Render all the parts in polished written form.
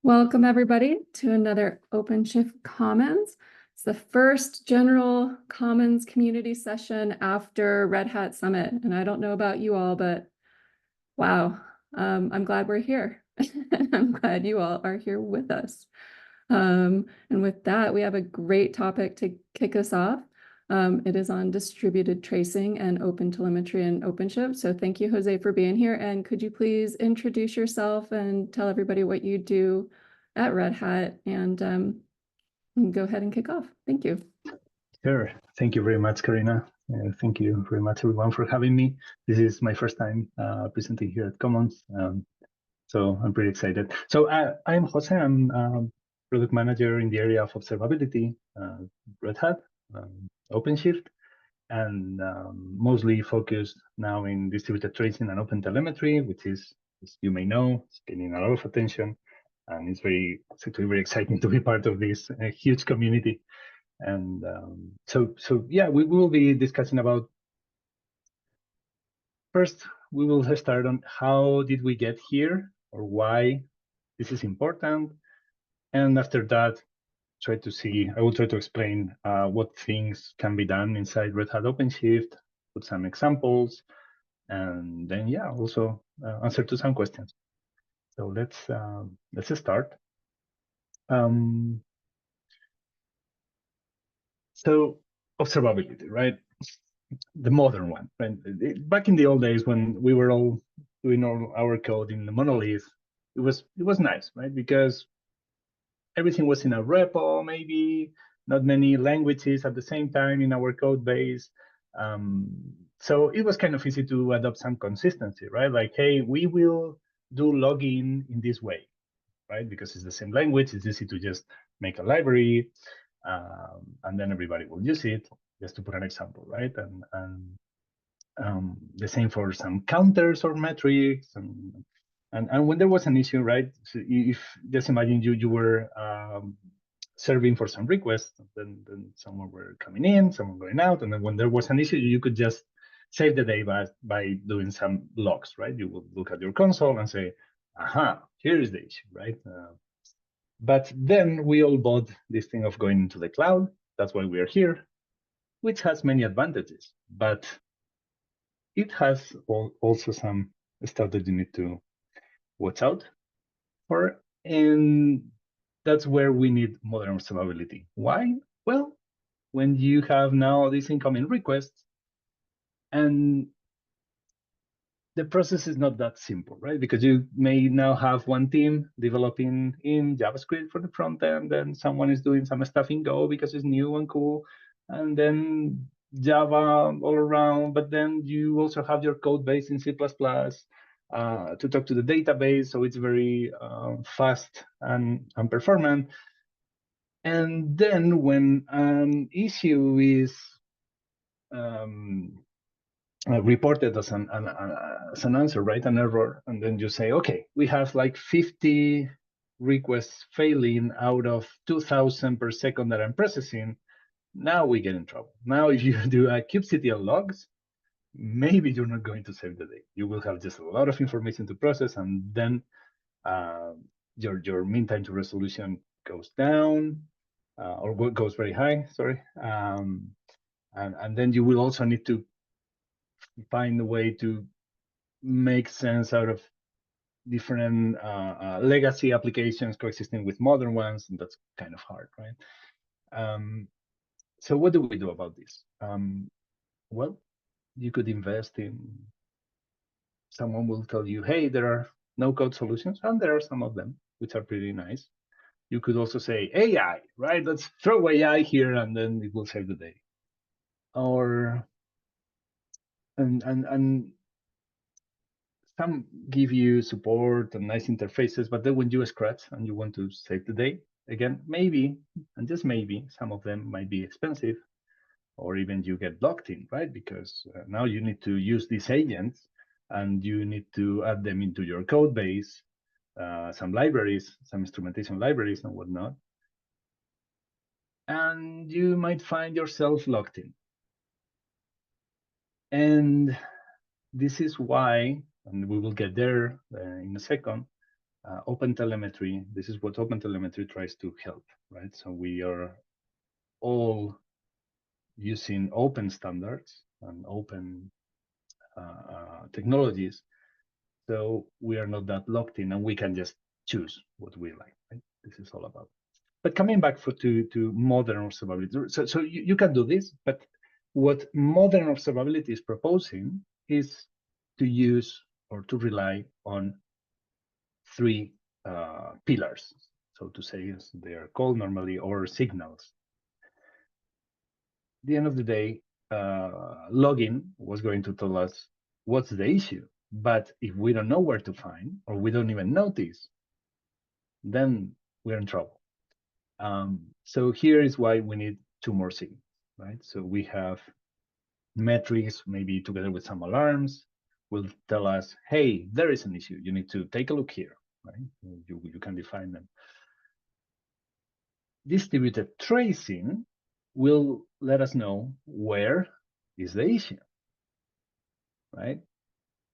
Welcome everybody to another OpenShift Commons. It's the first general Commons community session after Red Hat Summit. And I don't know about you all, but wow, I'm glad we're here. I'm glad you all are here with us. And with that, we have a great topic to kick us off. It is on distributed tracing and OpenTelemetry and OpenShift. So thank you, Jose, for being here. And could you please introduce yourself and tell everybody what you do at Red Hat and go ahead and kick off. Thank you. Sure. Thank you very much, Karina. Thank you very much, everyone, for having me. This is my first time presenting here at Commons. So I'm pretty excited. So I'm Jose. I'm product manager in the area of observability, Red Hat, OpenShift, and mostly focused now in distributed tracing and OpenTelemetry, which is, as you may know, it's getting a lot of attention. And it's actually very exciting to be part of this huge community. And so yeah, we will be discussing about, first, we will start on how did we get here or why this is important. And after that, I will try to explain what things can be done inside Red Hat OpenShift, put some examples, and then, yeah, also answer to some questions. So let's start. So observability, right? The modern one, right? Back in the old days when we were all doing all our code in the monolith, it was nice, right? Because everything was in a repo, maybe not many languages at the same time in our code base. So it was kind of easy to adopt some consistency, right? Like, hey, we will do login in this way, right? Because it's the same language, it's easy to just make a library, and then everybody will use it, just to put an example, right? And the same for some counters or metrics, and when there was an issue, right? So if just imagine you were serving for some requests, then someone were coming in, someone going out, and then when there was an issue, you could just save the day by doing some logs, right? You would look at your console and say, aha, here is the issue, right? But then we all bought this thing of going into the cloud. That's why we are here, which has many advantages, but it has also some stuff that you need to watch out for. And that's where we need modern observability. Why? Well, when you have now these incoming requests, and the process is not that simple, right? Because you may now have one team developing in JavaScript for the front end, then someone is doing some stuff in Go because it's new and cool, and then Java all around, but then you also have your code base in C++ to talk to the database, so it's very fast and performant. And then when an issue is reported as an answer, right, an error, and then you say, okay, we have like 50 requests failing out of 2,000 per second that I'm processing. Now we get in trouble. Now, if you do a kubectl logs, maybe you're not going to save the day. You will have just a lot of information to process, and then your mean time to resolution goes down, or goes very high, sorry. And then you will also need to find a way to make sense out of different legacy applications coexisting with modern ones, and that's kind of hard, right? So what do we do about this? Well, you could invest in, someone will tell you, hey, there are no-code solutions, and there are some of them, which are pretty nice. You could also say AI, right? Let's throw AI here, and then it will save the day. Or, and some give you support and nice interfaces, but then when you scratch and you want to save the day, again, maybe, and just maybe, some of them might be expensive, or even you get locked in, right? Because now you need to use these agents and you need to add them into your code base, some libraries, some instrumentation libraries and whatnot. And you might find yourself locked in. And this is why, and we will get there in a second, OpenTelemetry, this is what OpenTelemetry tries to help, right? So we are all using open standards and open technologies. So we are not that locked in, and we can just choose what we like, right? This is all about. But coming back to modern observability, so you can do this, but what modern observability is proposing is to use or to rely on three pillars, so to say, as they are called normally, or signals. At the end of the day, login was going to tell us what's the issue. But if we don't know where to find, or we don't even notice, then we're in trouble. So here is why we need two more signals, right? So we have metrics, maybe together with some alarms, will tell us, hey, there is an issue. You need to take a look here, right? You can define them. Distributed tracing will let us know where is the issue, right?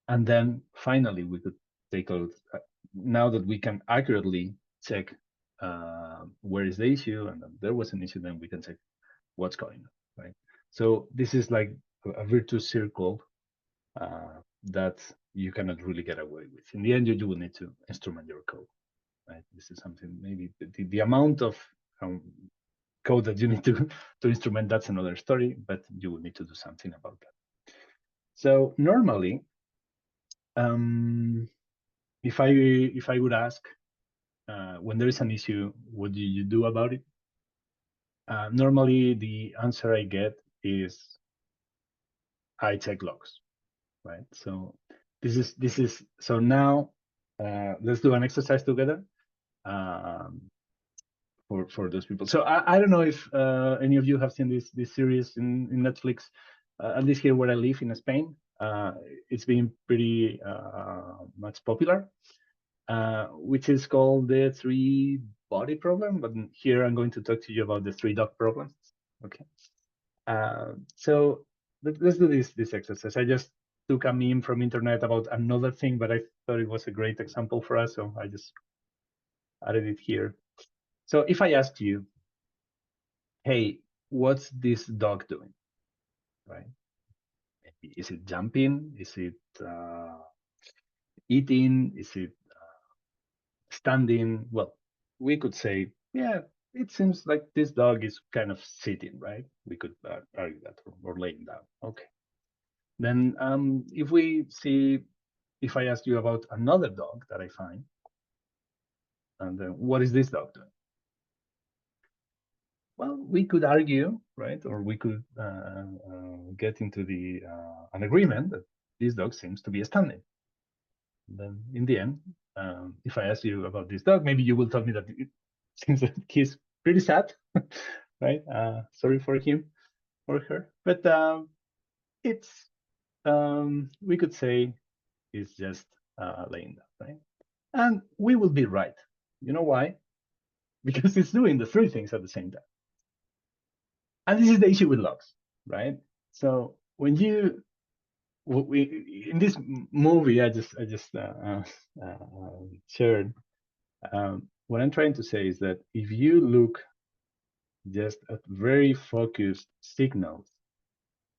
And then finally, we could take a look. Now that we can accurately check where is the issue, and there was an issue, then we can check what's going on, right? So this is like a virtuous circle that you cannot really get away with. In the end, you will need to instrument your code, right? This is something, maybe the amount of code that you need to instrument, that's another story, but you will need to do something about that. So normally, if I would ask, when there is an issue, what do you do about it? Normally, the answer I get is I check logs, right? So this is so now let's do an exercise together for those people. So I don't know if any of you have seen this series in Netflix, at least here where I live in Spain. It's been pretty much popular, which is called the three body problem. But here I'm going to talk to you about the three dog problem. Okay. So let's do this exercise. I just took a meme from internet about another thing, but I thought it was a great example for us, so I just added it here. So if I asked you, hey, what's this dog doing, right? Is it jumping? Is it eating? Is it standing? Well, we could say, yeah, it seems like this dog is kind of sitting, right? We could argue that, or laying down. Okay. Then if I ask you about another dog that I find, and then what is this dog doing? Well, we could argue, right? Or we could get into an agreement that this dog seems to be standing. And then in the end, if I ask you about this dog, maybe you will tell me that it seems that he's pretty sad, right? Sorry for him or her. But it's, we could say it's just laying down, right? And we will be right. You know why? Because it's doing the three things at the same time. And this is the issue with logs, right? So when in this movie I just shared, what I'm trying to say is that if you look just at very focused signals,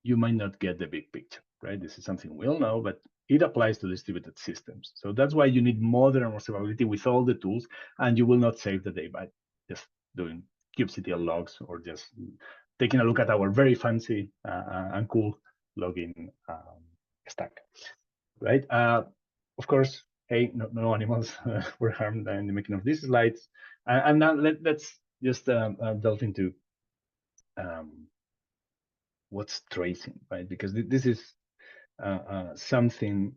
you might not get the big picture, right? This is something we all know, but it applies to distributed systems. So that's why you need modern observability with all the tools, and you will not save the day by just doing kubectl logs or just taking a look at our very fancy and cool logging stack, right? Of course, hey, no animals were harmed in the making of these slides. And now let's just delve into what's tracing, right? Because this is something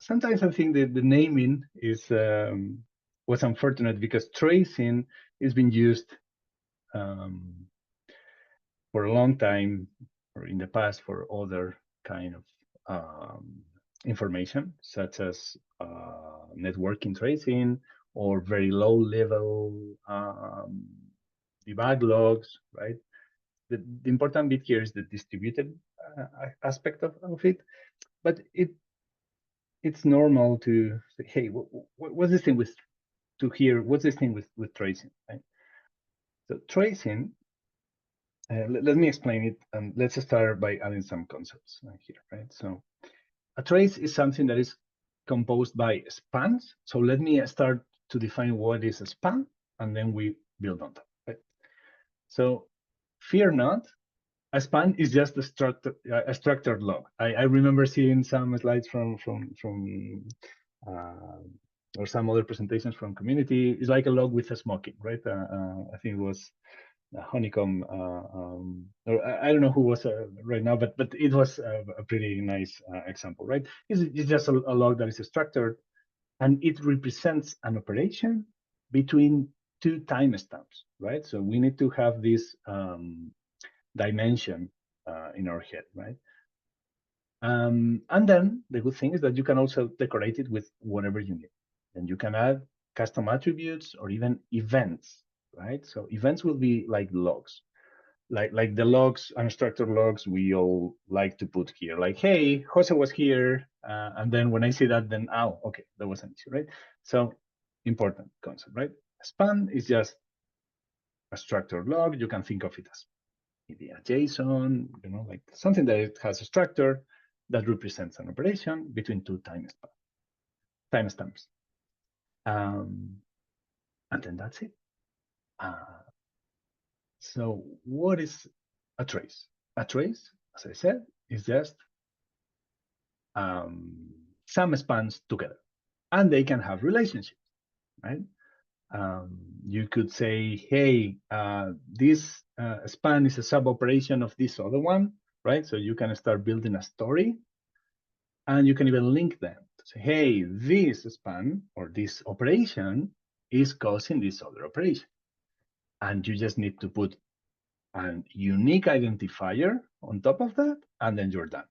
sometimes I think that the naming is was unfortunate, because tracing has been used for a long time, or in the past, for other kind of information, such as networking tracing, or very low level debug logs, right? The important bit here is the distributed aspect of it, but it's normal to say, hey, what's this thing with what's this thing with tracing, right? So tracing, let me explain it, and let's start by adding some concepts here, right? So a trace is something that is composed by spans. So let me start to define what is a span, and then we build on top, right? So fear not, a span is just a structured log. I remember seeing some slides from or some other presentations from community. It's like a log with a smoking, right? I think it was Honeycomb, or I don't know who was right now, but it was a pretty nice example, right? It's just a log that is structured, and it represents an operation between two timestamps, right? So we need to have this dimension in our head, right? And then the good thing is that you can also decorate it with whatever you need. And you can add custom attributes or even events, right? So events will be like logs, like the logs, unstructured logs we all like to put here. Like, hey, Jose was here, and then when I see that, then oh, okay, there was an issue, right? So important concept, right? Span is just a structured log. You can think of it as maybe a JSON, like something that it has a structure that represents an operation between two timestamps. And then that's it. So what is a trace? A trace, as I said, is just some spans together, and they can have relationships, right? You could say, hey, this span is a sub-operation of this other one, right? So you can start building a story, and you can even link them to say, hey, this span or this operation is causing this other operation. And you just need to put a unique identifier on top of that, and then you're done.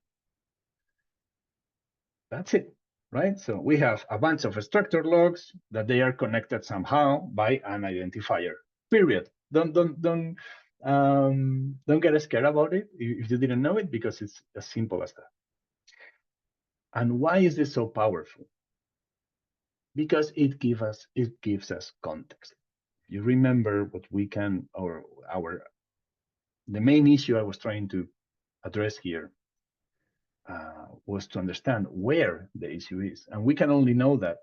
That's it, right? So we have a bunch of structured logs that they are connected somehow by an identifier. Period. Don't get scared about it if you didn't know it, because it's as simple as that. And why is this so powerful? Because it gives us context. You remember what we can, or the main issue I was trying to address here was to understand where the issue is. And we can only know that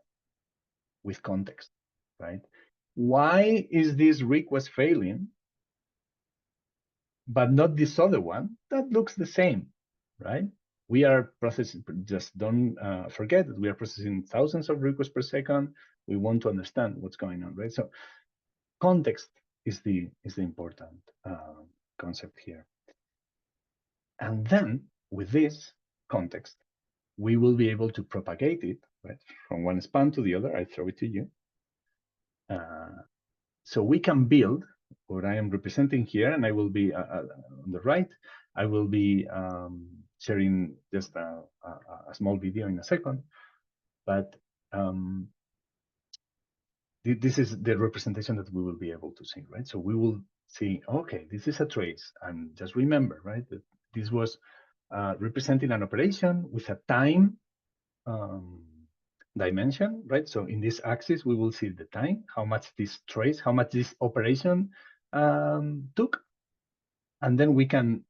with context, right? Why is this request failing, but not this other one that looks the same, right? We are processing, just don't forget that we are processing thousands of requests per second. We want to understand what's going on, right? So context is the important concept here. And then with this context, we will be able to propagate it, right, from one span to the other. I throw it to you. So we can build what I am representing here, and I will be on the right. I will be sharing just a small video in a second, but this is the representation that we will be able to see, right? So we will see, okay, this is a trace, and just remember, right, that this was representing an operation with a time dimension, right? So in this axis, we will see the time, how much this trace, how much this operation took. And then we can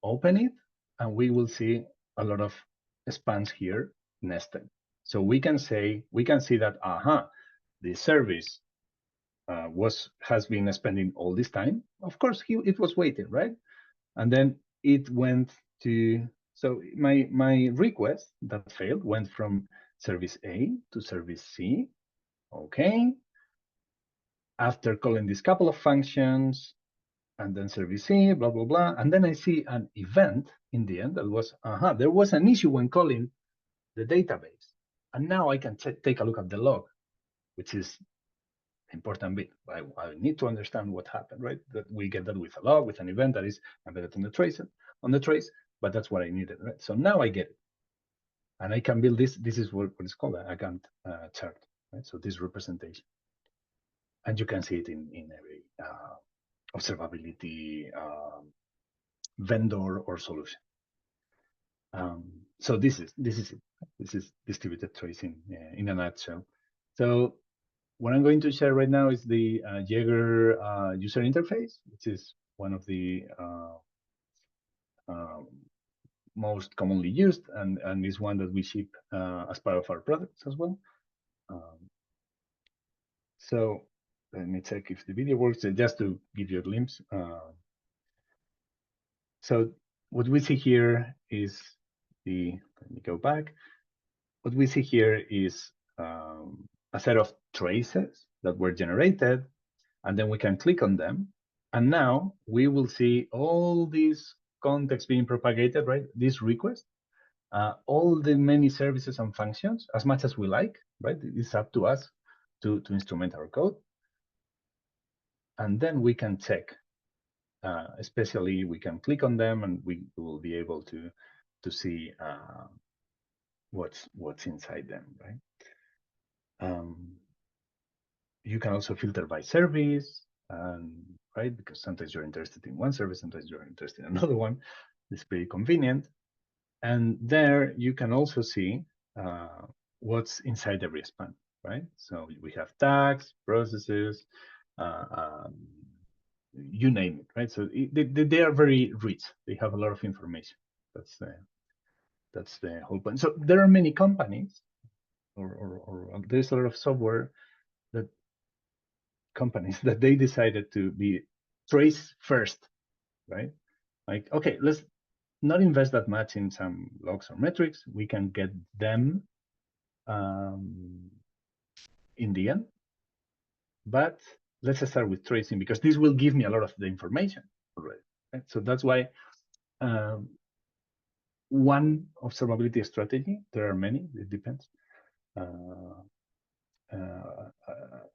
open it, and we will see a lot of spans here nested. So we can see that, the service has been spending all this time. Of course, it was waiting, right? And then it went to, so my request that failed went from service A to service C. Okay. After calling this couple of functions, and then service C, blah, blah, blah. And then I see an event in the end that was, there was an issue when calling the database. And now I can take a look at the log, which is important bit. I need to understand what happened, right? That we get that with a log, with an event that is embedded on the trace, but that's what I needed, right? So now I get it. And I can build this. This is what is called a Gantt chart, right? So this representation. And you can see it in every observability vendor or solution. So this is it. This is distributed tracing in a nutshell. So what I'm going to share right now is the Jaeger user interface, which is one of the most commonly used and is one that we ship as part of our products as well. So let me check if the video works, just to give you a glimpse. So what we see here is let me go back. What we see here is a set of traces that were generated, and then we can click on them. And now we will see all these context being propagated, right? This request, all the many services and functions, as much as we like, right? It's up to us to instrument our code. And then we can check, especially we can click on them and we will be able to see what's inside them, right? You can also filter by service, right? Because sometimes you're interested in one service, sometimes you're interested in another one. It's pretty convenient. And there you can also see what's inside every span, right? So we have tags, processes, you name it, right? So they are very rich. They have a lot of information. That's the whole point. So there are many companies, or there's a lot of software that companies that they decided to be trace first, right? Like, okay, let's not invest that much in some logs or metrics. We can get them in the end, but let's start with tracing because this will give me a lot of the information already. Right? So that's why one observability strategy, there are many, it depends. A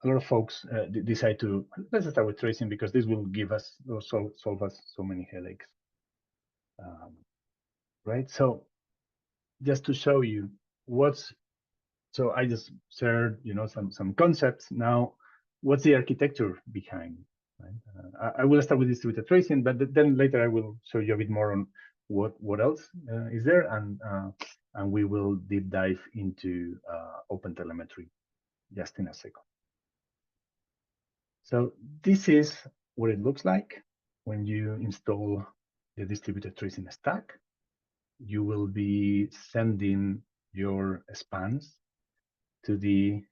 lot of folks decide to let's start with tracing because this will give us or solve us so many headaches, right? So just to show you so I just shared some concepts. Now, what's the architecture behind? Right? I will start with distributed tracing, but then later I will show you a bit more on what else is there, and we will deep dive into OpenTelemetry just in a second. So this is what it looks like when you install the distributed tracing stack. You will be sending your spans to the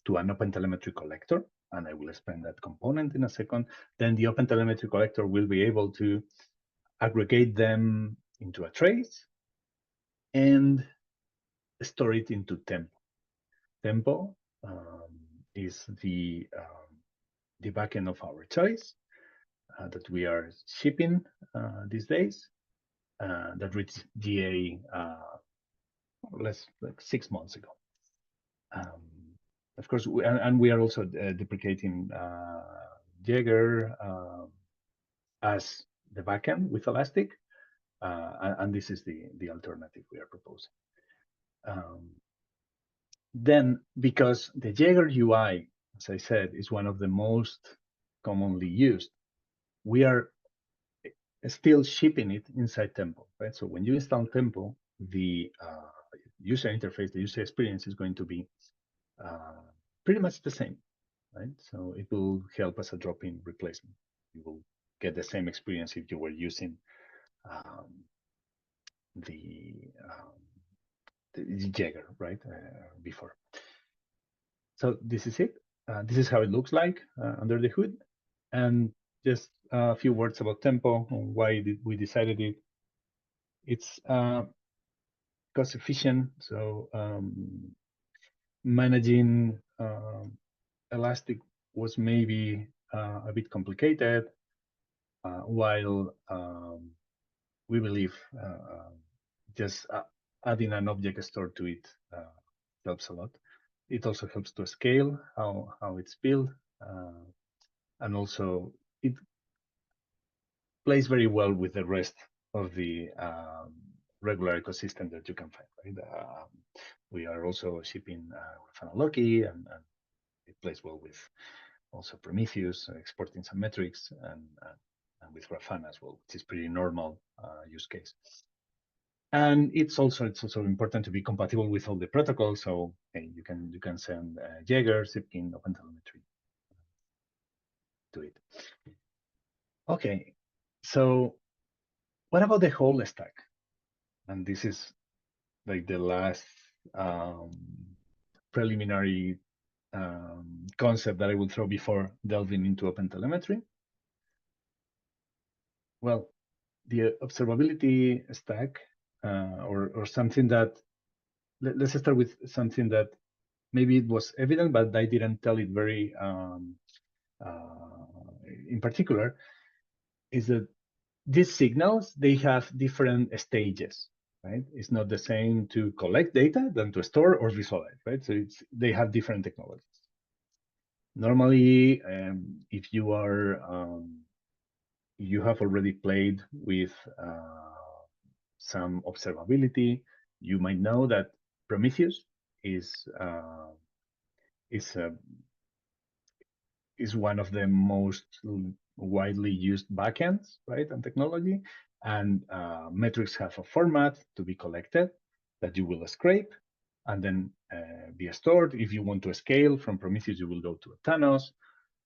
to an OpenTelemetry collector, and I will explain that component in a second. Then the OpenTelemetry collector will be able to aggregate them into a trace and store it into Tempo. Tempo is the backend of our choice that we are shipping these days. That reached GA less like 6 months ago. Of course, we are also deprecating Jaeger as the backend with Elastic, and this is the alternative we are proposing. Then, because the Jaeger UI, as I said, is one of the most commonly used, we are still shipping it inside Tempo, right? So when you install Tempo, the user interface, the user experience is going to be pretty much the same, right? So it will help as a drop-in replacement. You will get the same experience if you were using the Jaeger, right, before. So this is it. This is how it looks like under the hood. And just a few words about Tempo, and why we decided it. It's cost efficient, so managing Elastic was maybe a bit complicated, while we believe just adding an object store to it helps a lot. It also helps to scale how it's built, and also it plays very well with the rest of the regular ecosystem that you can find. Right? We are also shipping Fanology, and it plays well with also Prometheus, exporting some metrics, and and with Grafana as well, which is pretty normal use case. And it's also important to be compatible with all the protocols. So hey, you can send Jaeger, Zipkin, OpenTelemetry to it. Okay, so what about the whole stack? And this is like the last preliminary concept that I will throw before delving into OpenTelemetry. Well, the observability stack, or something that, let's start with something that maybe it was evident, but I didn't tell it very in particular, is that these signals, they have different stages, right? It's not the same to collect data than to store or visualize, right? So they have different technologies. Normally, if you are you have already played with some observability, you might know that Prometheus is one of the most widely used backends, right, and technology. And metrics have a format to be collected that you will scrape and then be stored. If you want to scale from Prometheus, you will go to Thanos,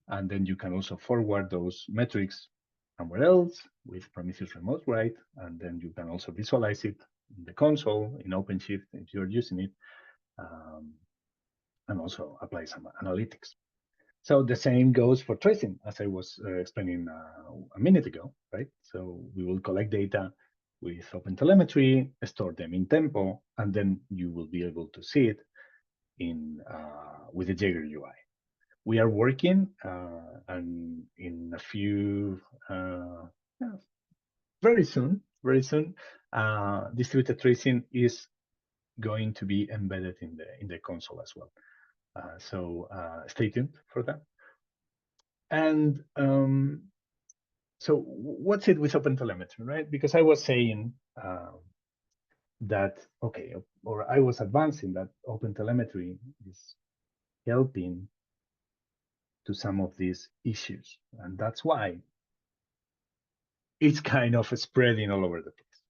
and then you can also forward those metrics somewhere else with Prometheus Remote Write, and then you can also visualize it in the console in OpenShift if you're using it, and also apply some analytics. So the same goes for tracing, as I was explaining a minute ago, right? So we will collect data with OpenTelemetry, store them in Tempo, and then you will be able to see it in with the Jaeger UI. We are working and in a few very soon, distributed tracing is going to be embedded in the console as well. So stay tuned for that. And so what's it with OpenTelemetry, right? Because I was saying that, okay, or I was advancing that OpenTelemetry is helping to some of these issues. And that's why it's kind of spreading all over the place.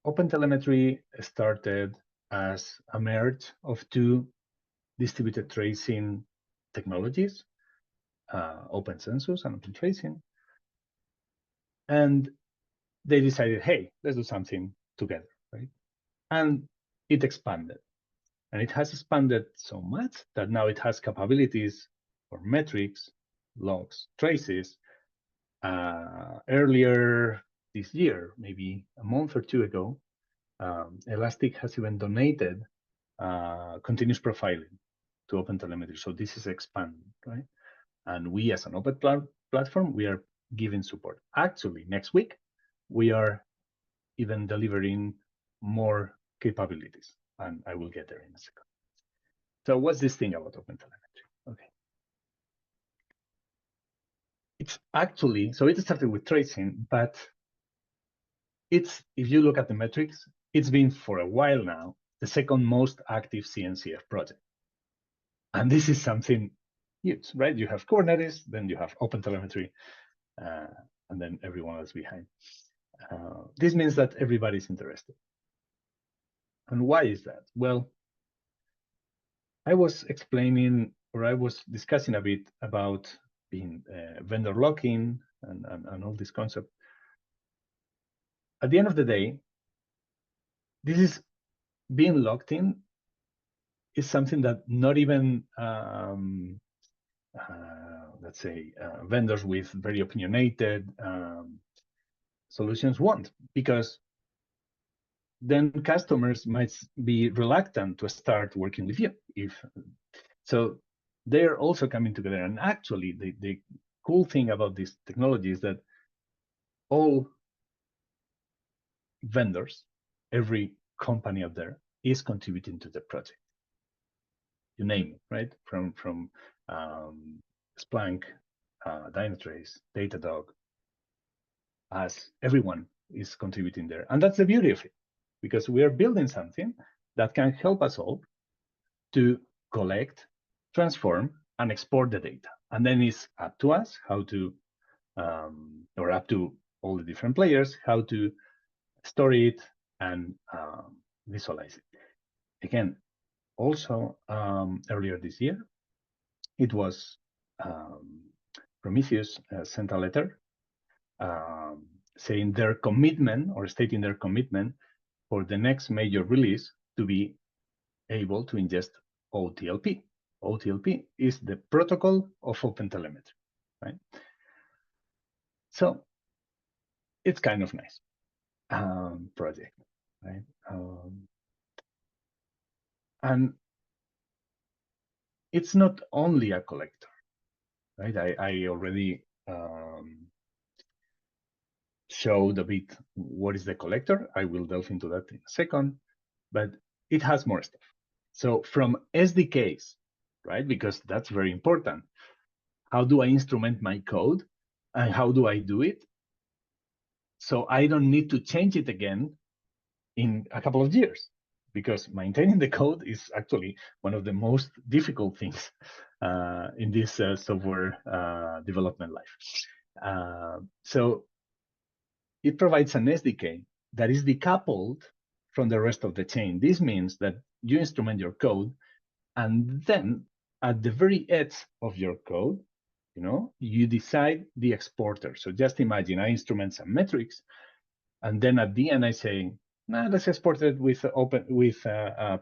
OpenTelemetry started as a merge of two distributed tracing technologies, OpenCensus and OpenTracing. And they decided, hey, let's do something together, right? And it expanded. And it has expanded so much that now it has capabilities for metrics, logs, traces. Earlier this year, maybe a month or two ago, Elastic has even donated continuous profiling to OpenTelemetry. So this is expanding, right? And we, as an open platform, we are giving support. Actually, next week, we are even delivering more capabilities, and I will get there in a second. So what's this thing about OpenTelemetry? Okay. It's actually, so it started with tracing, but it's, if you look at the metrics, it's been for a while now the second most active CNCF project. And this is something huge, right? You have Kubernetes, then you have OpenTelemetry, and then everyone else behind. This means that everybody's interested. And why is that? Well, I was explaining, or I was discussing a bit about being vendor lock-in and all this concept. At the end of the day, this is being locked in is something that not even, let's say, vendors with very opinionated solutions want, because then customers might be reluctant to start working with you. So they're also coming together. And actually, the cool thing about this technology is that all vendors, every company out there, is contributing to the project. You name it, right? From Splunk, Dynatrace, Datadog, as everyone is contributing there. And that's the beauty of it, because we are building something that can help us all to collect, transform, and export the data. And then it's up to us how to, or up to all the different players, how to store it and visualize it. Again, also earlier this year, it was Prometheus sent a letter saying their commitment, or stating their commitment for the next major release to be able to ingest OTLP. OTLP is the protocol of OpenTelemetry, right? So it's kind of nice project, right? And it's not only a collector, right? I already showed a bit what is the collector. I will delve into that in a second, but it has more stuff. So from SDKs, right? Because that's very important. How do I instrument my code and how do I do it? So I don't need to change it again in a couple of years, because maintaining the code is actually one of the most difficult things in this software development life. So it provides an SDK that is decoupled from the rest of the chain. This means that you instrument your code, and then at the very edge of your code, you decide the exporter. So just imagine I instrument some metrics, and then at the end I say, nah, let's export it with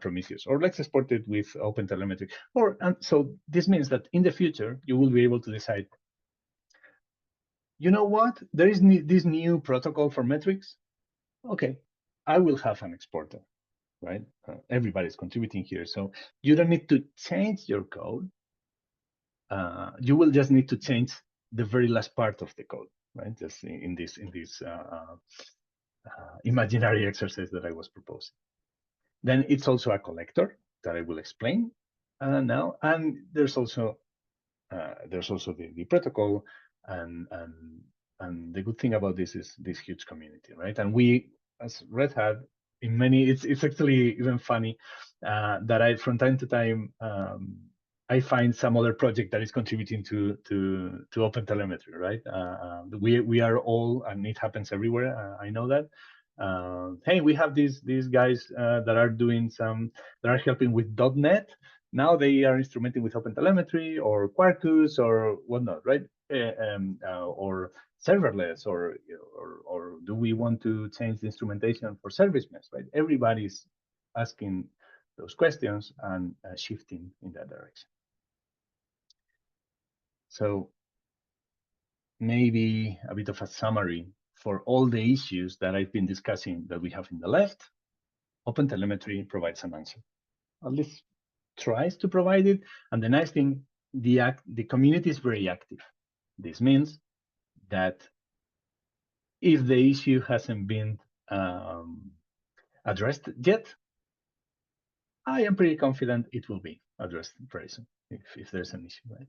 Prometheus, or let's export it with OpenTelemetry. So this means that in the future you will be able to decide, you know what? There is this new protocol for metrics. Okay, I will have an exporter, right? Everybody's contributing here, so you don't need to change your code. You will just need to change the very last part of the code, right? Just in this imaginary exercise that I was proposing. Then it's also a collector that I will explain now, and there's also the protocol, and the good thing about this is this huge community, right? And we, as Red Hat, in many, it's actually even funny that I, from time to time, I find some other project that is contributing to OpenTelemetry, right? We are all, and it happens everywhere. I know that. Hey, we have these guys that are helping with .NET. Now they are instrumenting with OpenTelemetry or Quarkus or whatnot, right? Or serverless, or do we want to change the instrumentation for service mesh, right? Everybody's asking those questions and shifting in that direction. So maybe a bit of a summary for all the issues that I've been discussing that we have in the left. OpenTelemetry provides an answer, at least tries to provide it. And the nice thing, the community is very active. This means that if the issue hasn't been addressed yet, I am pretty confident it will be addressed very soon if there's an issue, right?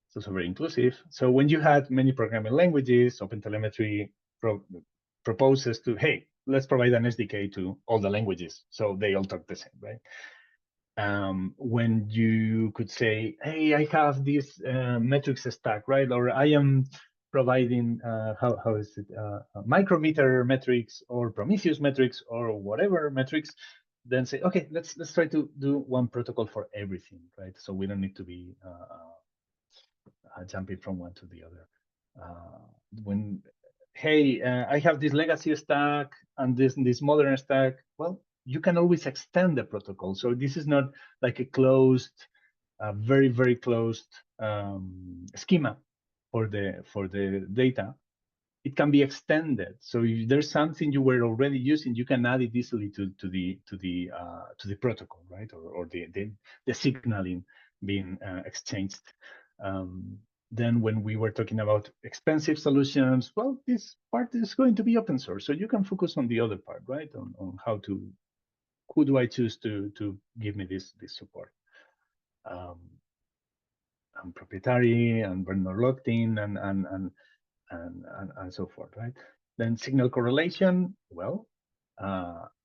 It's also very inclusive. So when you had many programming languages, OpenTelemetry proposes to, hey, let's provide an SDK to all the languages so they all talk the same, right? When you could say, hey, I have this metrics stack, right? Or I am providing, how is it, micrometer metrics or Prometheus metrics or whatever metrics, then say, okay, let's try to do one protocol for everything, right? So we don't need to be jumping from one to the other. Hey, I have this legacy stack and this modern stack, well, you can always extend the protocol. So this is not like a closed, very, very closed schema for the data. It can be extended. So if there's something you were already using, you can add it easily to the protocol, right? Or the signaling being exchanged. Then when we were talking about expensive solutions, well, this part is going to be open source. So you can focus on the other part, right? On who do I choose to give me this support? And proprietary and vendor locked in and so forth, right? Then signal correlation, well,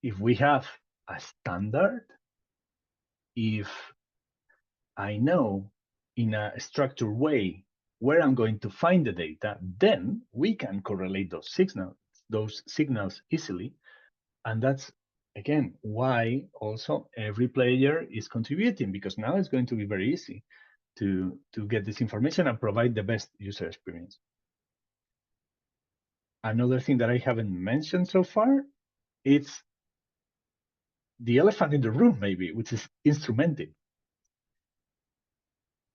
if we have a standard, if I know in a structured way where I'm going to find the data, then we can correlate those signals easily. And that's, again, why also every player is contributing, because now it's going to be very easy to get this information and provide the best user experience. Another thing that I haven't mentioned so far, it's the elephant in the room, maybe, which is instrumenting.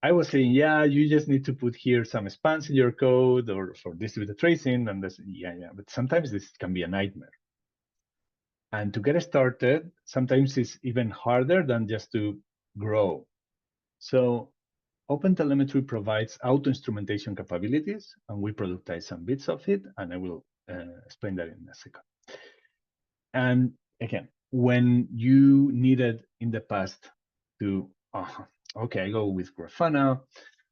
I was saying, yeah, you just need to put here some spans in your code or for distributed tracing, and this, yeah, but sometimes this can be a nightmare. And to get started, sometimes it's even harder than just to grow. So OpenTelemetry provides auto-instrumentation capabilities, and we productize some bits of it, and I will explain that in a second. And again, when you needed in the past to, okay, I go with Grafana,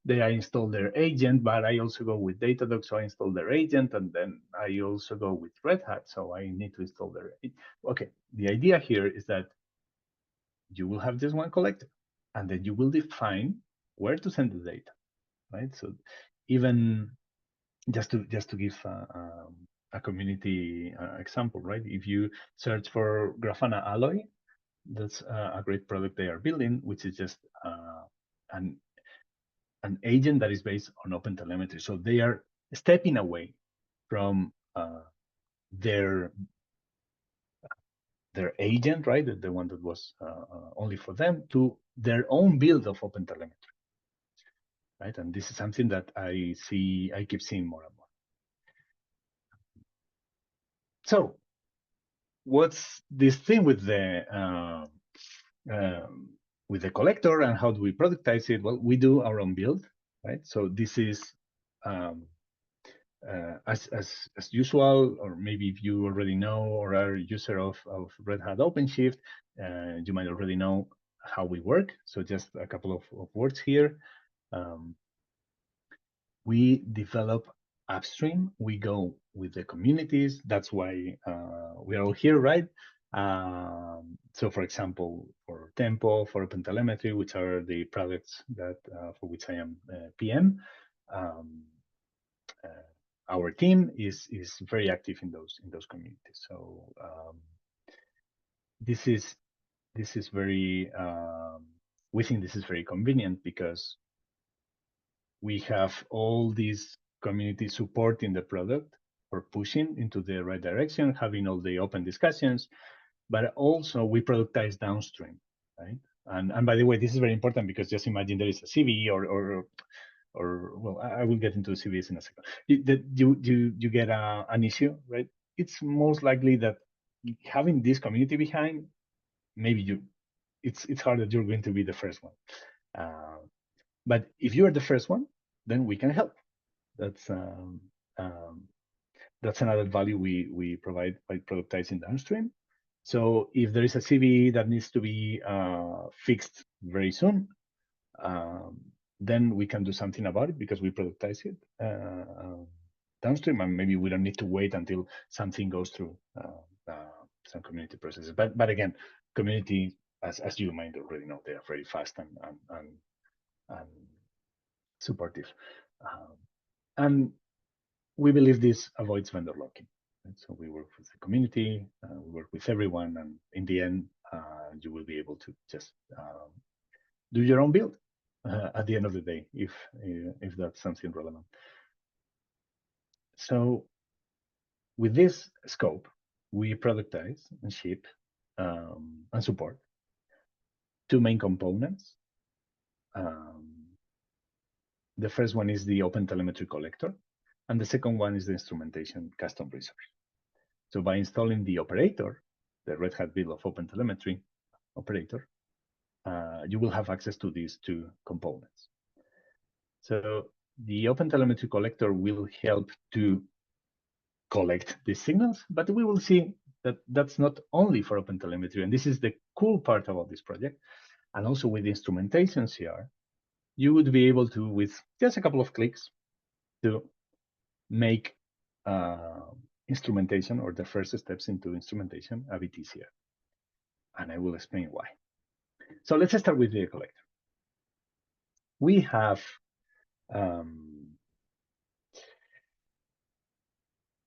then I install their agent, but I also go with Datadog, so I install their agent, and then I also go with Red Hat, so I need to install their. Okay, the idea here is that you will have just one collector, and then you will define where to send the data, right? So even just to give a community example, right? If you search for Grafana Alloy, that's a great product they are building, which is just an agent that is based on OpenTelemetry. So they are stepping away from their agent, right? The one that was only for them, to their own build of OpenTelemetry, right? And this is something that I keep seeing more and more. So what's this thing with the collector, and how do we productize it? Well, we do our own build, right? So this is as usual, or maybe if you already know or are a user of Red Hat OpenShift, you might already know how we work. So just a couple of words here. We develop upstream. We go with the communities. That's why we are all here, right? So, for example, for Tempo, for OpenTelemetry, which are the products that for which I am PM, our team is very active in those communities. So this is very we think this is very convenient, because we have all these community supporting the product for pushing into the right direction, having all the open discussions, but also we productize downstream, right? And by the way, this is very important, because just imagine there is a CVE or well, I will get into CVEs in a second. You get an issue, right? It's most likely that having this community behind, maybe it's hard that you're going to be the first one. But if you are the first one, then we can help. That's another value we provide by productizing downstream. So if there is a CVE that needs to be fixed very soon, then we can do something about it, because we productize it downstream, and maybe we don't need to wait until something goes through some community processes. But again, community, as you might already know, they are very fast and supportive. And we believe this avoids vendor locking. Right? So we work with the community, we work with everyone, and in the end, you will be able to just do your own build at the end of the day, if that's something relevant. So with this scope, we productize and ship and support two main components. The first one is the OpenTelemetry collector, and the second one is the instrumentation custom resource. So by installing the operator, the Red Hat build of OpenTelemetry operator, you will have access to these two components. So the OpenTelemetry collector will help to collect these signals, but we will see that that's not only for OpenTelemetry, and this is the cool part about this project. And also with the instrumentation CR, you would be able to, with just a couple of clicks, to make instrumentation, or the first steps into instrumentation, a VTCR. And I will explain why. So let's start with the collector. we have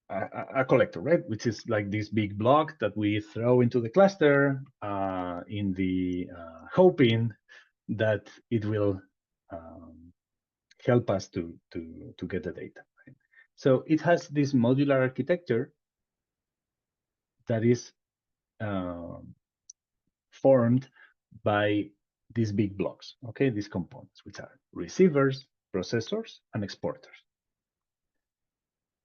a collector, right? Which is like this big block that we throw into the cluster in the hoping that it will help us to get the data. Right? So it has this modular architecture that is formed by these big blocks, okay? These components, which are receivers, processors, and exporters.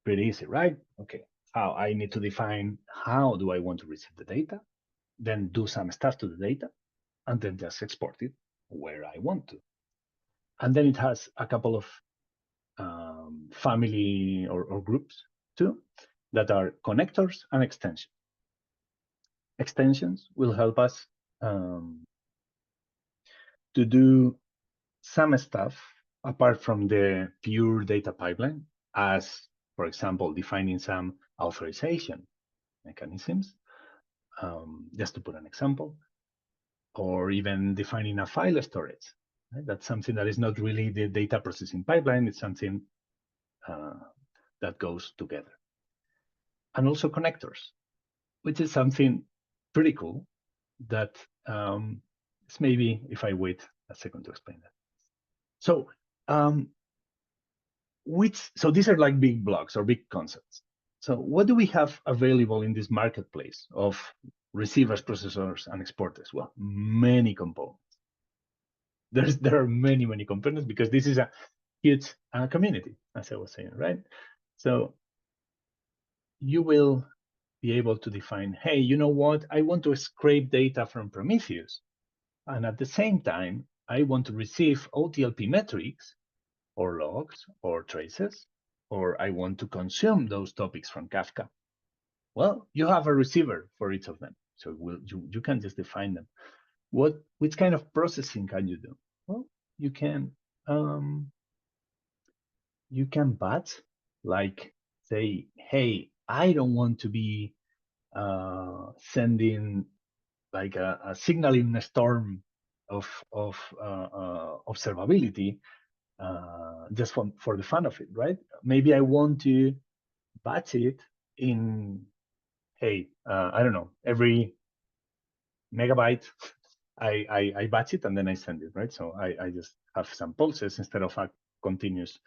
Pretty easy, right? Okay, how I need to define how do I want to receive the data, then do some stuff to the data, and then just export it where I want to. And then it has a couple of family or groups too, that are connectors and extensions. Extensions will help us to do some stuff apart from the pure data pipeline, as, for example, defining some authorization mechanisms, just to put an example, or even defining a file storage. Right? That's something that is not really the data processing pipeline. It's something that goes together. And also connectors, which is something pretty cool that it's maybe if I wait a second to explain that. So so these are like big blocks or big concepts. So what do we have available in this marketplace of receivers, processors, and exporters? Well, many components. There are many components because this is a huge community, as I was saying, right? So you will be able to define, hey, you know what? I want to scrape data from Prometheus. And at the same time, I want to receive OTLP metrics or logs or traces, or I want to consume those topics from Kafka. Well, you have a receiver for each of them. So you can just define them. Which kind of processing can you do? Well, you can batch, like say, hey, I don't want to be sending like a signaling storm of observability just for the fun of it, right? Maybe I want to batch it in, hey, I don't know, every megabyte I batch it and then I send it, right? So I just have some pulses instead of a continuous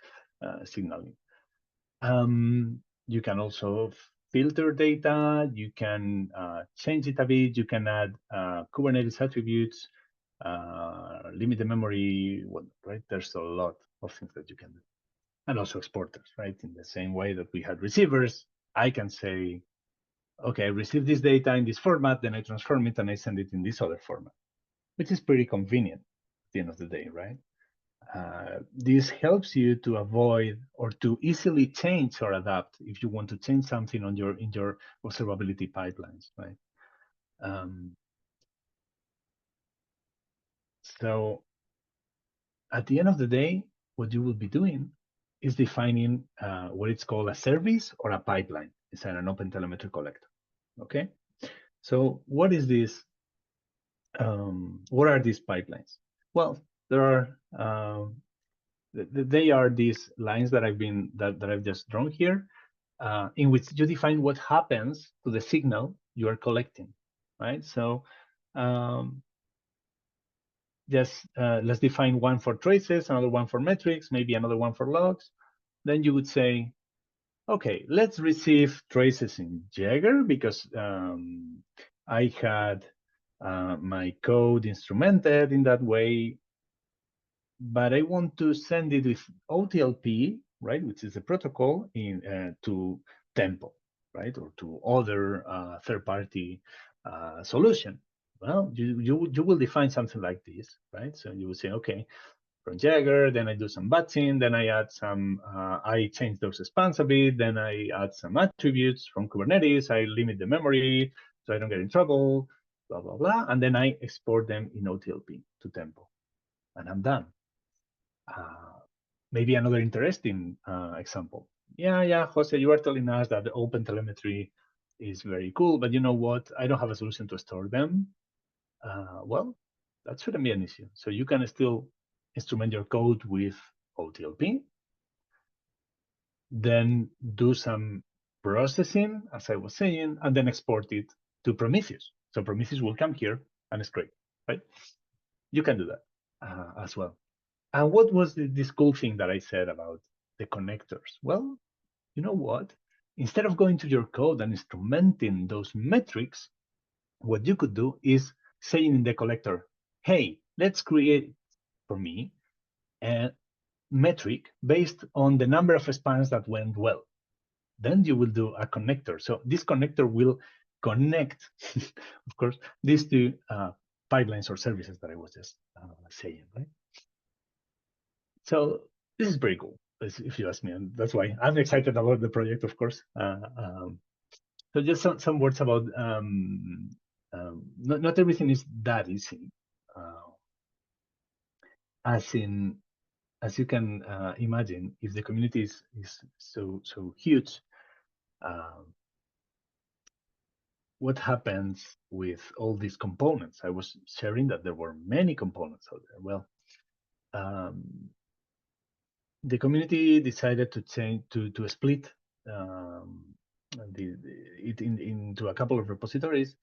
signaling. You can also filter data. You can change it a bit. You can add Kubernetes attributes, limit the memory, right? There's a lot of things that you can do. And also exporters, right? In the same way that we had receivers, I can say, okay, I receive this data in this format, then I transform it and I send it in this other format, which is pretty convenient at the end of the day, right? This helps you to avoid or to easily change or adapt if you want to change something in your observability pipelines, right? So at the end of the day, what you will be doing is defining what it's called a service or a pipeline inside an OpenTelemetry collector. Okay, so what is this? What are these pipelines? Well, there are they are these lines that I've just drawn here, in which you define what happens to the signal you are collecting, right? So just let's define one for traces, another one for metrics, maybe another one for logs. Then you would say, okay, let's receive traces in Jagger because I had my code instrumented in that way, but I want to send it with OTLP, right, which is the protocol in to Tempo, right, or to other third-party solution. Well, you will define something like this, right? So you will say, okay, from Jagger, then I do some batching, then I add some, I change those spans a bit, then I add some attributes from Kubernetes, I limit the memory so I don't get in trouble, blah, blah, blah, and then I export them in OTLP to Tempo, and I'm done. Maybe another interesting example. Yeah, Jose, you are telling us that the OpenTelemetry is very cool, but you know what? I don't have a solution to store them. Well, that shouldn't be an issue. So you can still instrument your code with OTLP, then do some processing, as I was saying, and then export it to Prometheus. So Prometheus will come here and scrape, right? You can do that as well. And what was this cool thing that I said about the connectors? Well, you know what? Instead of going to your code and instrumenting those metrics, what you could do is saying in the collector, hey, let's create for me a metric based on the number of spans that went well. Then you will do a connector. So this connector will connect, of course, these two pipelines or services that I was just saying, right? So this is pretty cool, if you ask me, and that's why I'm excited about the project, of course. So just some words about not everything is that easy. As you can imagine, if the community is so huge, what happens with all these components? I was sharing that there were many components out there. Well, the community decided to change to split it into a couple of repositories.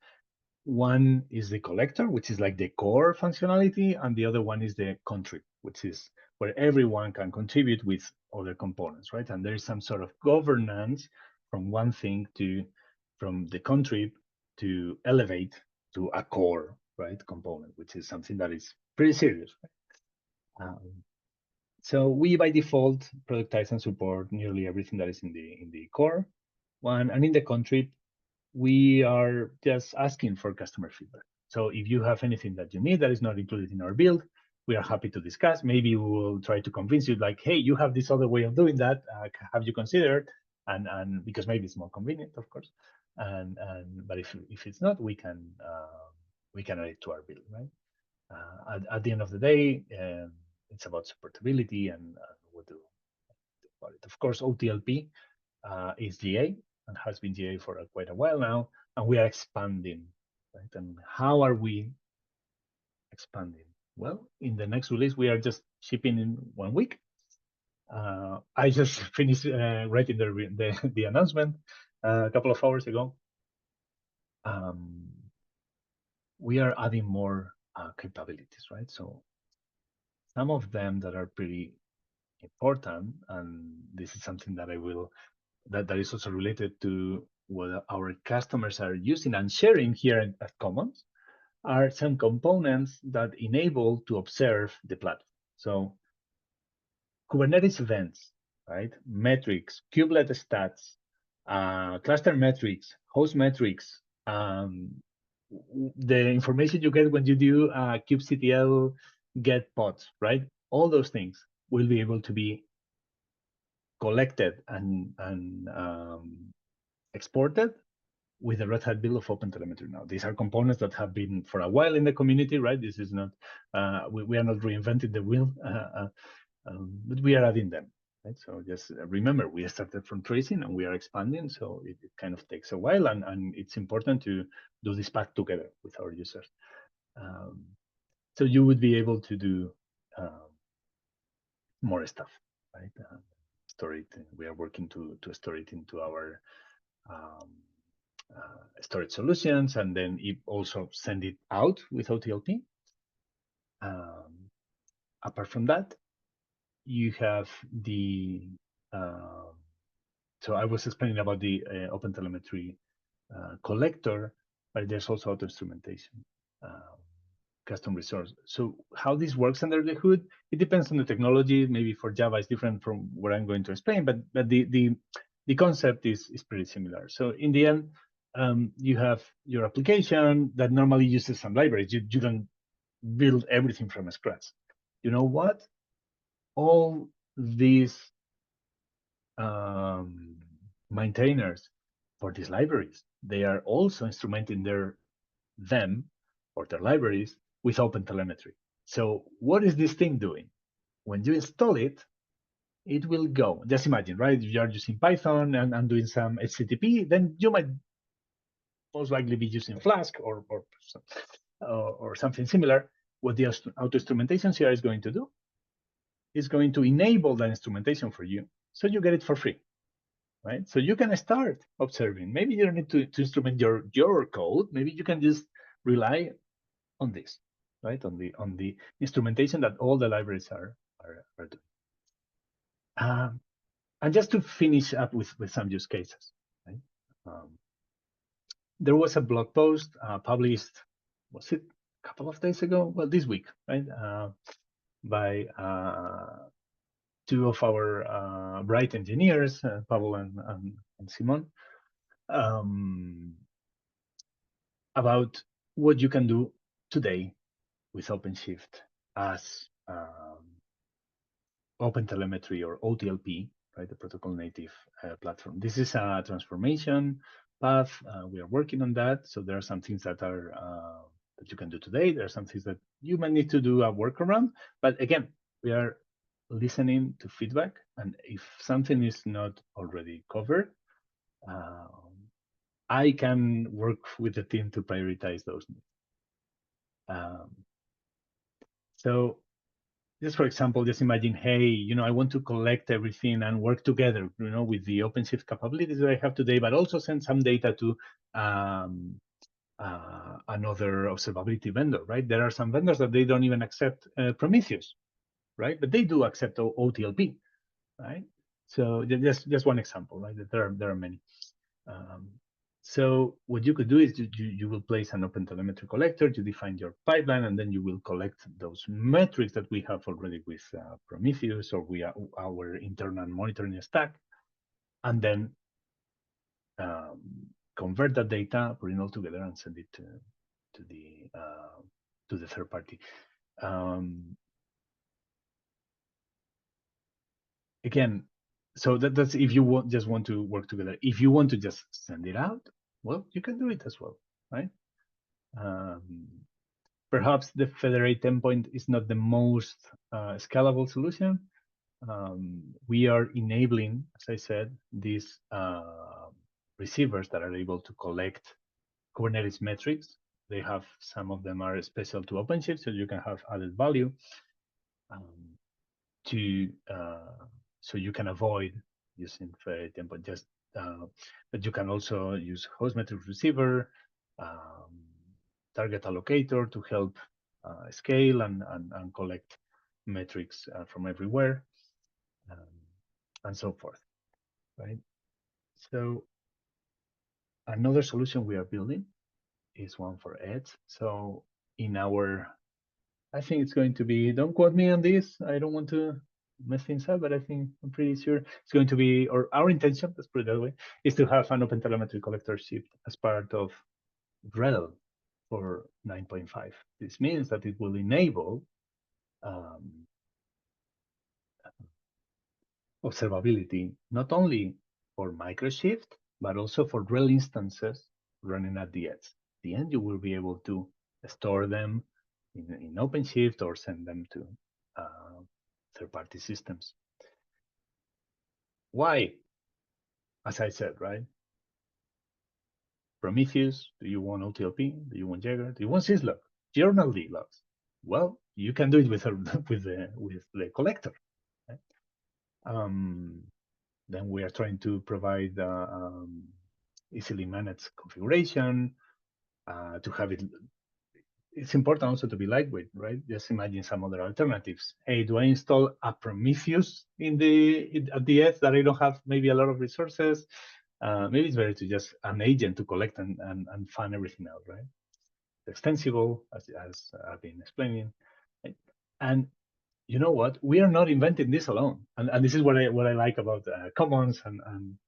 One is the collector, which is like the core functionality, and the other one is the contrib, which is where everyone can contribute with other components, right? And there is some sort of governance from one thing from the contrib to elevate to a core, right, component, which is something that is pretty serious. Right? So we, by default, productize and support nearly everything that is in the core one, and in the contrib, we are just asking for customer feedback. So if you have anything that you need that is not included in our build, we are happy to discuss. Maybe we will try to convince you, like, hey, you have this other way of doing that. Have you considered? And because maybe it's more convenient, of course. But if it's not, we can add it to our build, right? At the end of the day, it's about supportability and what do about it. Of course, OTLP is GA and has been GA for quite a while now, and we are expanding, right? And how are we expanding? Well, in the next release, we are just shipping in 1 week. I just finished writing the announcement a couple of hours ago. We are adding more capabilities, right? So some of them that are pretty important, and this is something that that is also related to what our customers are using and sharing here at Commons, are some components that enable to observe the platform. So Kubernetes events, right? Metrics, kubelet stats, cluster metrics, host metrics, the information you get when you do kubectl get pods, right? All those things will be able to be collected and exported with the Red Hat build of OpenTelemetry now. These are components that have been for a while in the community, right? This is not, we are not reinventing the wheel, but we are adding them, right? So just remember, we started from tracing and we are expanding, so it kind of takes a while, and it's important to do this path together with our users. So you would be able to do more stuff, right? Store it. We are working to store it into our storage solutions, and then it also send it out with OTLP. Apart from that, you have the so I was explaining about the OpenTelemetry collector, but there's also auto instrumentation, custom resource. So how this works under the hood, it depends on the technology. Maybe for Java it's different from what I'm going to explain, but the concept is pretty similar. So in the end, you have your application that normally uses some libraries. You don't build everything from scratch. You know what? All these maintainers for these libraries, they are also instrumenting them or their libraries with OpenTelemetry. So what is this thing doing? When you install it, it will go. Just imagine, right? If you are using Python and doing some HTTP, then you might most likely be using Flask or something similar. What the auto instrumentation CR is going to do is going to enable that instrumentation for you, so you get it for free, right? So you can start observing. Maybe you don't need to instrument your code. Maybe you can just rely on this, right? On the instrumentation that all the libraries are doing. And just to finish up with some use cases, right? There was a blog post published, was it a couple of days ago? Well, this week, right? By two of our bright engineers, Pavel and Simon, about what you can do today with OpenShift as OpenTelemetry or OTLP, right? The protocol native platform. This is a transformation path. We are working on that. So there are some things that are that you can do today. There are some things that you might need to do a workaround. But again, we are listening to feedback. And if something is not already covered, I can work with the team to prioritize those needs. So just for example, just imagine, hey, I want to collect everything and work together, with the OpenShift capabilities that I have today, but also send some data to another observability vendor, right? There are some vendors that they don't even accept Prometheus, right? But they do accept OTLP, right? So just one example, right? There are many. So what you could do is you will place an OpenTelemetry collector, you define your pipeline, and then you will collect those metrics that we have already with Prometheus or our internal monitoring stack, and then convert that data, bring it all together, and send it to the third party. Again, so that's if you just want to work together. If you want to just send it out, well, you can do it as well, right? Perhaps the federate endpoint is not the most scalable solution. We are enabling, as I said, these receivers that are able to collect Kubernetes metrics. They have, some of them are special to OpenShift, so you can have added value so you can avoid using federate endpoint. But you can also use host metric receiver, target allocator to help scale and collect metrics from everywhere, and so forth, right? So another solution we are building is one for edge. So in our, I think it's going to be, don't quote me on this, I don't want to mess things up, but I'm pretty sure it's going to be, or our intention, let's put it that way, is to have an OpenTelemetry collector shipped as part of RHEL for 9.5. This means that it will enable observability, not only for Microshift, but also for RHEL instances running at the edge. At the end, you will be able to store them in OpenShift or send them to third-party systems. Why? As I said, right? Prometheus, do you want OTLP? Do you want Jaeger? Do you want syslog? Journal logs? Well, you can do it with the collector. Right? Then we are trying to provide easily managed configuration to have it. It's important also to be lightweight, right? Just imagine some other alternatives. Hey, do I install a Prometheus at the edge that I don't have maybe a lot of resources? Maybe it's better to just an agent to collect and find everything out, right? It's extensible, as I've been explaining. And you know what? We are not inventing this alone, and this is what I like about Commons and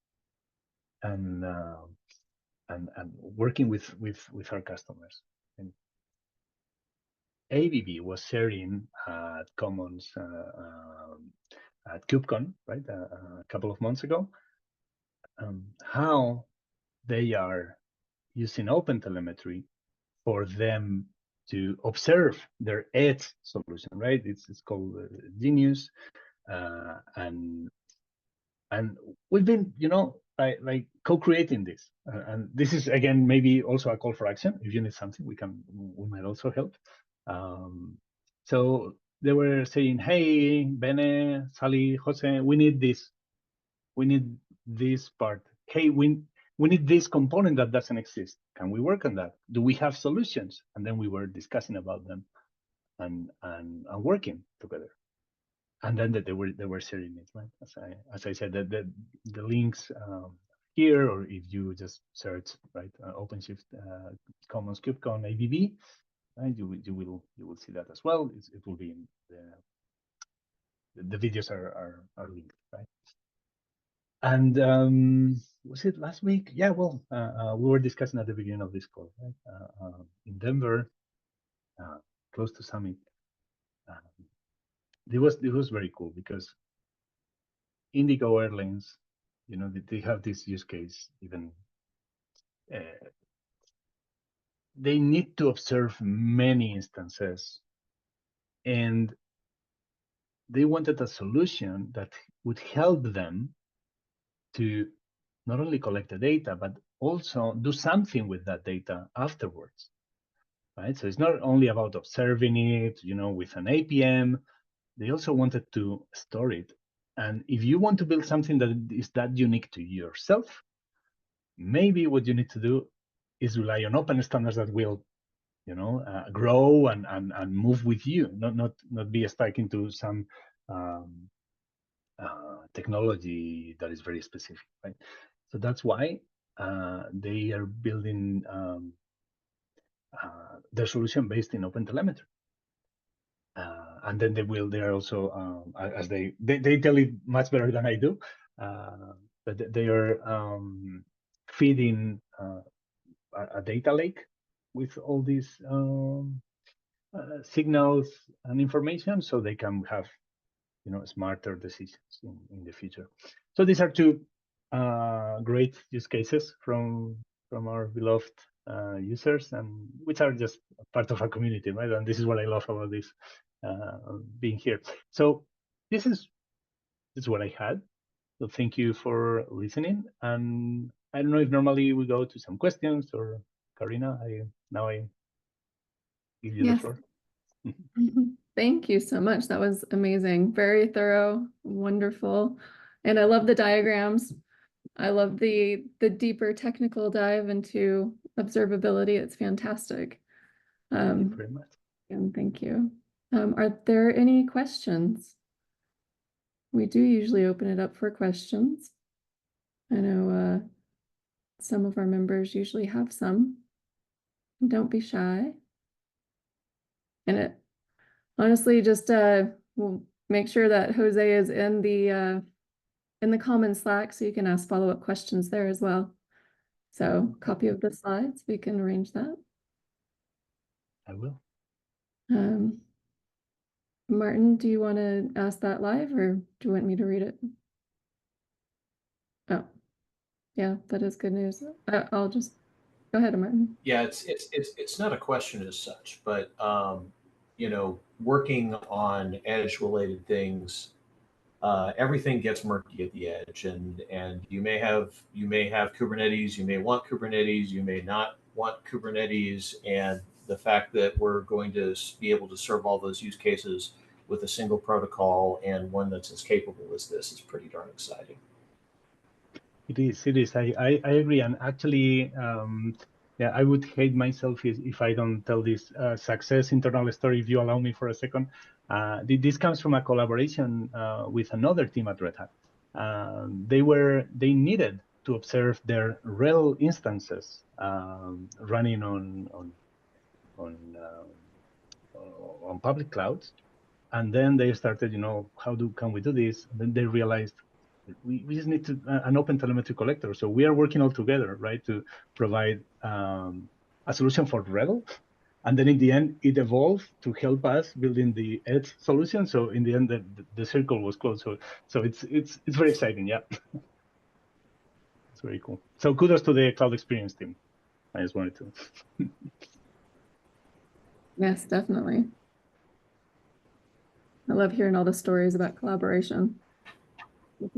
working with our customers. And ABB was sharing at Commons at KubeCon, right, a couple of months ago, how they are using OpenTelemetry for them to observe their edge solution, right? It's called Genius, and we've been, like co-creating this, and this is again maybe also a call for action. If you need something, we might also help. So they were saying, hey, Bene, Sally, Jose, we need this. We need this part. Hey, we need this component that doesn't exist. Can we work on that? Do we have solutions? And then we were discussing about them and working together. And then that they were sharing it, right? As I said, that the links here, or if you just search right OpenShift Commons KubeCon ABB, right, you will see that as well. It will be in the videos are linked, right? And was it last week? Yeah, well, we were discussing at the beginning of this call, right? In Denver, close to Summit. It was very cool because Indigo Airlines, you know, they have this use case. Even they need to observe many instances, and they wanted a solution that would help them to not only collect the data, but also do something with that data afterwards, right? So it's not only about observing it, you know, with an APM. They also wanted to store it. And if you want to build something that is that unique to yourself, maybe what you need to do is rely on open standards that will, you know, grow and move with you, not be stuck into some technology that is very specific, right? So that's why they are building their solution based in OpenTelemetry. And then they are also, as they tell it much better than I do, but they are feeding a data lake with all these signals and information, so they can have, you know, smarter decisions in the future. So these are two great use cases from our beloved users, and which are just part of our community, right? And this is what I love about this being here. So this is what I had. So thank you for listening. And I don't know if normally we go to some questions, or Karina, I give you the floor. Thank you so much. That was amazing. Very thorough, wonderful. And I love the diagrams. I love the deeper technical dive into observability. It's fantastic. Thank you very much. And thank you. Are there any questions? We do usually open it up for questions. I know some of our members usually have some. Don't be shy. And it honestly just we'll make sure that Jose is in the common Slack, so you can ask follow-up questions there as well. So copy of the slides, we can arrange that. I will. Martin, do you want to ask that live, or do you want me to read it? Oh, yeah, that is good news. I'll just go ahead, Martin. Yeah, it's not a question as such, but you know, working on edge related things, everything gets murky at the edge, and you may have Kubernetes, you may want Kubernetes, you may not want Kubernetes, and the fact that we're going to be able to serve all those use cases with a single protocol and one that's as capable as this is pretty darn exciting. It is. I agree. And actually, yeah, I would hate myself if I don't tell this success internal story, if you allow me for a second. This comes from a collaboration with another team at Red Hat. They needed to observe their RHEL instances running on public clouds. And then they started, you know, can we do this? And then they realized we just need to an OpenTelemetry collector. So we are working all together, right, to provide a solution for RHEL. And then in the end, it evolved to help us building the edge solution. So in the end, the circle was closed. So it's very exciting, yeah. It's very cool. So kudos to the cloud experience team. I just wanted to. Yes, definitely. I love hearing all the stories about collaboration. It's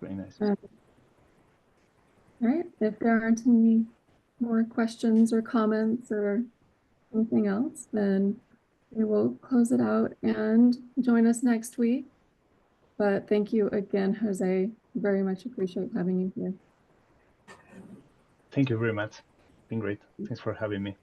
very nice. All right, if there aren't any more questions or comments or anything else, then We will close it out and join us next week. But thank you again, Jose. Very much appreciate having you here. Thank you very much. It's been great. Thanks for having me.